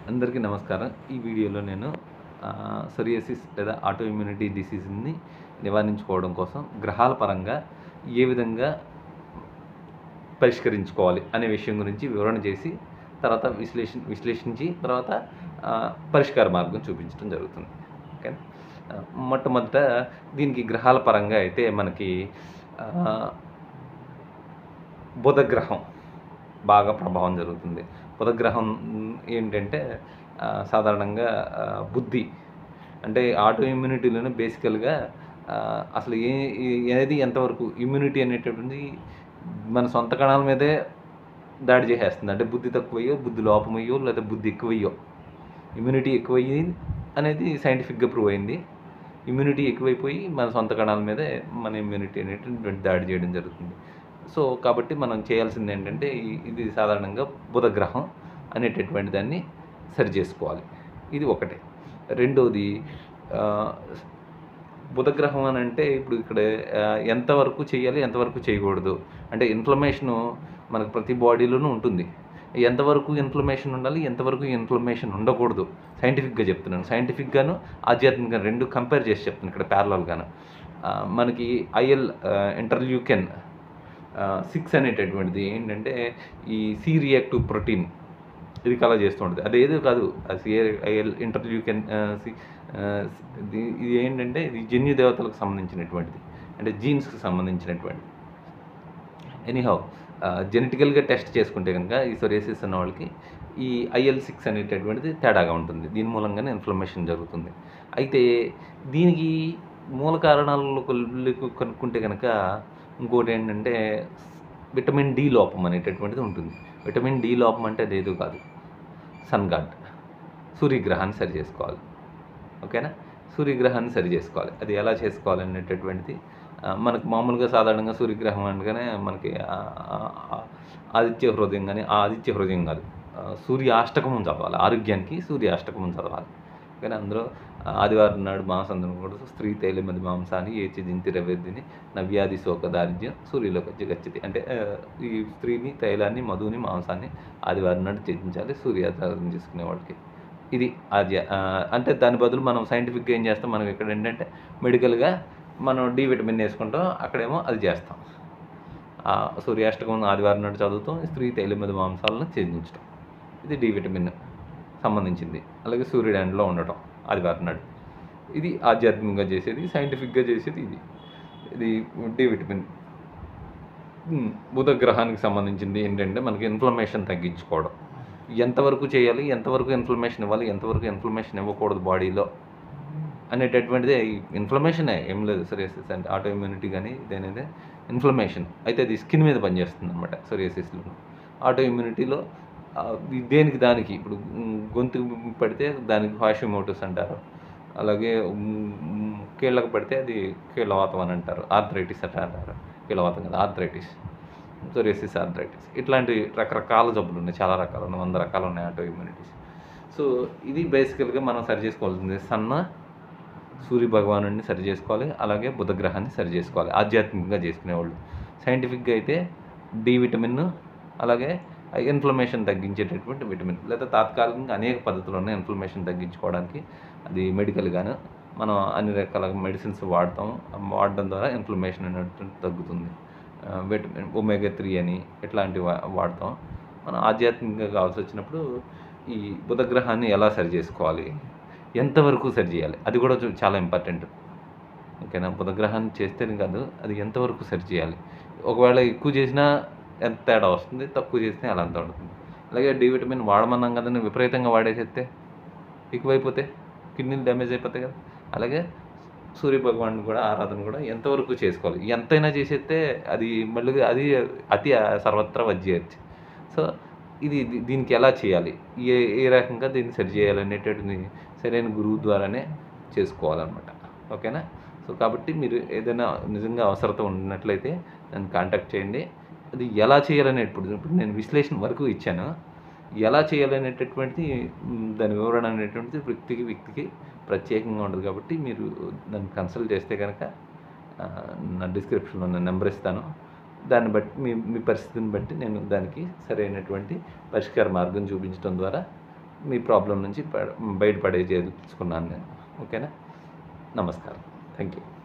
అందరికీ నమస్కారం. ఈ వీడియోలో నేను సోరియాసిస్ లేదా ఆటో ఇమ్యూనిటీ డిసీజ్‌ని నివారించుకోవడం కోసం గ్రహాల పరంగా ఏ విధంగా పరిష్కరించుకోవాలి అనే విషయం గురించి వివరణ చేసి, తర్వాత విశ్లేషించి తర్వాత పరిష్కార మార్గం చూపించడం జరుగుతుంది. ఓకేనా. మొట్టమొదట దీనికి గ్రహాల పరంగా అయితే మనకి బుధ గ్రహం బాగా ప్రభావం జరుగుతుంది. బుధ గ్రహం ఏంటంటే సాధారణంగా బుద్ధి అంటే ఆటో ఇమ్యూనిటీలోనే బేసికల్‌గా అసలు ఏది ఎంతవరకు ఇమ్యూనిటీ అనేటటువంటిది మన సొంత కణాల మీదే దాడి చేసేస్తుంది. అంటే బుద్ధి తక్కువయ్యో, బుద్ధి లోపమయ్యో, లేదా బుద్ధి ఎక్కువయ్యో, ఇమ్యూనిటీ ఎక్కువయ్యి అనేది సైంటిఫిక్‌గా ప్రూవ్ అయింది. ఇమ్యూనిటీ ఎక్కువైపోయి మన సొంత కణాల మీదే మన ఇమ్యూనిటీ అనేటువంటి దాడి చేయడం జరుగుతుంది. సో, కాబట్టి మనం చేయాల్సింది ఏంటంటే ఇది సాధారణంగా బుధ గ్రహం అనేటటువంటి దాన్ని సరిచేసుకోవాలి. ఇది ఒకటి. రెండోది బుధ గ్రహం అని అంటే ఇప్పుడు ఇక్కడ ఎంతవరకు చేయాలి, ఎంతవరకు చేయకూడదు. అంటే ఇన్‌ఫ్లమేషను మనకు ప్రతి బాడీలోనూ ఉంటుంది. ఎంతవరకు ఇన్‌ఫ్లమేషన్ ఉండాలి, ఎంతవరకు ఇన్‌ఫ్లమేషన్ ఉండకూడదు. సైంటిఫిక్‌గా చెప్తున్నాను. సైంటిఫిక్‌గాను, ఆధ్యాత్మికంగా 2 కంపేర్ చేసి చెప్తున్నాను ఇక్కడ ప్యారలల్‌గాను. మనకి ఇంటర్‌ల్యూకెన్ 6 అనేటటువంటిది ఏంటంటే ఈ సి రియాక్టివ్ ప్రోటీన్ ఇది కలర్ చేస్తూ ఉంటుంది. అదేదో కాదు. ఇంటర్‌ల్యూకెన్ ఇది ఏంటంటే ఇది జన్యు దేవతలకు సంబంధించినటువంటిది. అంటే జీన్స్‌కి సంబంధించినటువంటిది. ఎనీహౌ జెనెటికల్‌గా టెస్ట్ చేసుకుంటే కనుక ఈ సోరియాసిస్ ఉన్న వాళ్ళకి ఈ IL-6 అనేటటువంటిది తేడాగా ఉంటుంది. దీని మూలంగానే ఇన్‌ఫ్లమేషన్ జరుగుతుంది. అయితే దీనికి మూల కారణాలు కనుక్కుంటే కనుక ఇంకోటి ఏంటంటే విటమిన్ డి లోపం అనేటటువంటిది ఉంటుంది. విటమిన్ డి లోపం అంటే అదేదో కాదు. సన్ గాడ్ సూర్యగ్రహాన్ని సరి చేసుకోవాలి. ఓకేనా. సూర్యగ్రహాన్ని సరి చేసుకోవాలి. అది ఎలా చేసుకోవాలి అనేటటువంటిది మనకు మామూలుగా సాధారణంగా సూర్యగ్రహం అనగానే మనకి ఆదిత్య హృదయం కానీ ఆదిత్య హృదయం కాదు, సూర్యాష్టకం చదవాలి. ఆరోగ్యానికి సూర్యాష్టకం చదవాలి. కానీ అందులో ఆదివారం నాడు మాంసం కూడా స్త్రీ తైలమది మాంసాన్ని ఏచిదింతి రవేద్దిని నవ్యాధి శోక దారిద్ర్యం సూర్యులోకి గచ్చితి. అంటే ఈ స్త్రీని, తైలాన్ని, మధుని, మాంసాన్ని ఆదివారం నాడు త్యజించాలి సూర్యాధారం చేసుకునే వాళ్ళకి. ఇది అంటే దాని బదులు మనం సైంటిఫిక్‌గా ఏం చేస్తాం, మనం ఇక్కడ ఏంటంటే మెడికల్‌గా మనం డి విటమిన్ వేసుకుంటాం. అక్కడేమో అది చేస్తాం. సూర్యాష్టకం ఆదివారం నాడు చదువుతాం. స్త్రీ తైలమది మాంసాలను త్యజించడం. ఇది డి విటమిన్ సంబంధించింది. అలాగే సూర్యుడి ఎండలో ఉండటం ఆదివారం నాడు. ఇది ఆధ్యాత్మికంగా చేసేది. సైంటిఫిక్‌గా చేసేది ఇది. ఇది డి విటమిన్. బుధ గ్రహానికి సంబంధించింది ఏంటంటే మనకి ఇన్‌ఫ్లమేషన్ తగ్గించుకోవడం. ఎంతవరకు చేయాలి, ఎంతవరకు ఇన్‌ఫ్లమేషన్ ఇవ్వాలి, ఎంతవరకు ఇన్‌ఫ్లమేషన్ ఇవ్వకూడదు బాడీలో అనేటటువంటిదే. ఇన్‌ఫ్లమేషనే, ఏం లేదు. సోరియాసిస్ అంటే ఆటో ఇమ్యూనిటీ కానీ ఇదనేది ఇన్‌ఫ్లమేషన్. అయితే అది స్కిన్ మీద పనిచేస్తుందనమాట సోరియాసిస్‌లో. ఆటో ఇమ్యూనిటీలో దేనికి దానికి ఇప్పుడు గొంతుకు పడితే దానికి హాషిమోటోస్ అంటారు. అలాగే కీళ్ళకు పడితే అది కీళ్ళవాతం అని అంటారు. ఆర్థరైటిస్ అట్లా అంటారు. కీళ్ళవాతం కాదు, ఆర్థరైటిస్. సోరియాసిస్, ఆర్థరైటిస్ ఇట్లాంటి రకరకాల జబ్బులు ఉన్నాయి. చాలా రకాలు ఉన్నాయి. 100 రకాలు ఉన్నాయి ఆటో ఇమ్యూనిటీస్. సో ఇది బేసికల్‌గా మనం సరి చేసుకోవాల్సింది సూర్య భగవానుడిని సరి చేసుకోవాలి. అలాగే బుధ గ్రహాన్ని సరి చేసుకోవాలి ఆధ్యాత్మికంగా చేసుకునేవాళ్ళు. సైంటిఫిక్‌గా అయితే డి విటమిన్, అలాగే ఇన్‌ఫ్లమేషన్ తగ్గించేటటువంటి విటమిన్, లేదా తాత్కాలికంగా అనేక పద్ధతులు ఉన్నాయి ఇన్‌ఫ్లమేషన్ తగ్గించుకోవడానికి. అది మెడికల్‌గాను మనం అన్ని రకాల మెడిసిన్స్ వాడడం ద్వారా ఇన్‌ఫ్లమేషన్ అనేటువంటిది తగ్గుతుంది. విటమిన్ ఒమేగా 3 అని ఇట్లాంటివి వాడతాం. మనం ఆధ్యాత్మికంగా కావాల్సి వచ్చినప్పుడు ఈ బుధ గ్రహాన్ని ఎలా సరి చేసుకోవాలి, ఎంతవరకు సరి చేయాలి, అది కూడా చాలా ఇంపార్టెంట్. ఓకేనా. బుధ గ్రహాన్ని చేస్తేనే కాదు, అది ఎంతవరకు సరి చేయాలి. ఒకవేళ ఎక్కువ చేసినా ఎంత తేడా వస్తుంది, తక్కువ చేస్తే అలా అంత ఉంటుంది. అలాగే డి విటమిన్ వాడమన్నాం కదండి, విపరీతంగా వాడేసేస్తే ఎక్కువైపోతే కిడ్నీలు డ్యామేజ్ అయిపోతాయి కదా. అలాగే సూర్య భగవానుడు కూడా ఆరాధన కూడా ఎంతవరకు చేసుకోవాలి. ఎంతైనా చేసేస్తే అది మళ్ళీ అది అతి సర్వత్రా వజ్జేయచ్చు. సో దీనికి ఎలా చేయాలి, ఏ రకంగా దీన్ని సరి చేయాలి అనేటటువంటిది సరైన గురువు ద్వారానే చేసుకోవాలన్నమాట. ఓకేనా. సో కాబట్టి మీరు ఏదైనా నిజంగా అవసరత ఉన్నట్లయితే నన్ను కాంటాక్ట్ చేయండి. అది ఎలా చేయాలనే ఇప్పుడు నేను విశ్లేషణ వరకు ఇచ్చాను. ఎలా చేయాలనేటటువంటిది దాని వివరణ అనేటువంటిది వ్యక్తికి ప్రత్యేకంగా ఉండదు. కాబట్టి మీరు నన్ను కన్సల్ట్ చేస్తే కనుక నా డిస్క్రిప్షన్‌లో నా నెంబర్ ఇస్తాను. దాన్ని బట్టి మీ పరిస్థితిని బట్టి నేను దానికి సరైనటువంటి పరిష్కార మార్గం చూపించడం ద్వారా మీ ప్రాబ్లం నుంచి బయటపడే చేసుకున్నాను నేను. ఓకేనా? నమస్కారం. Thank you.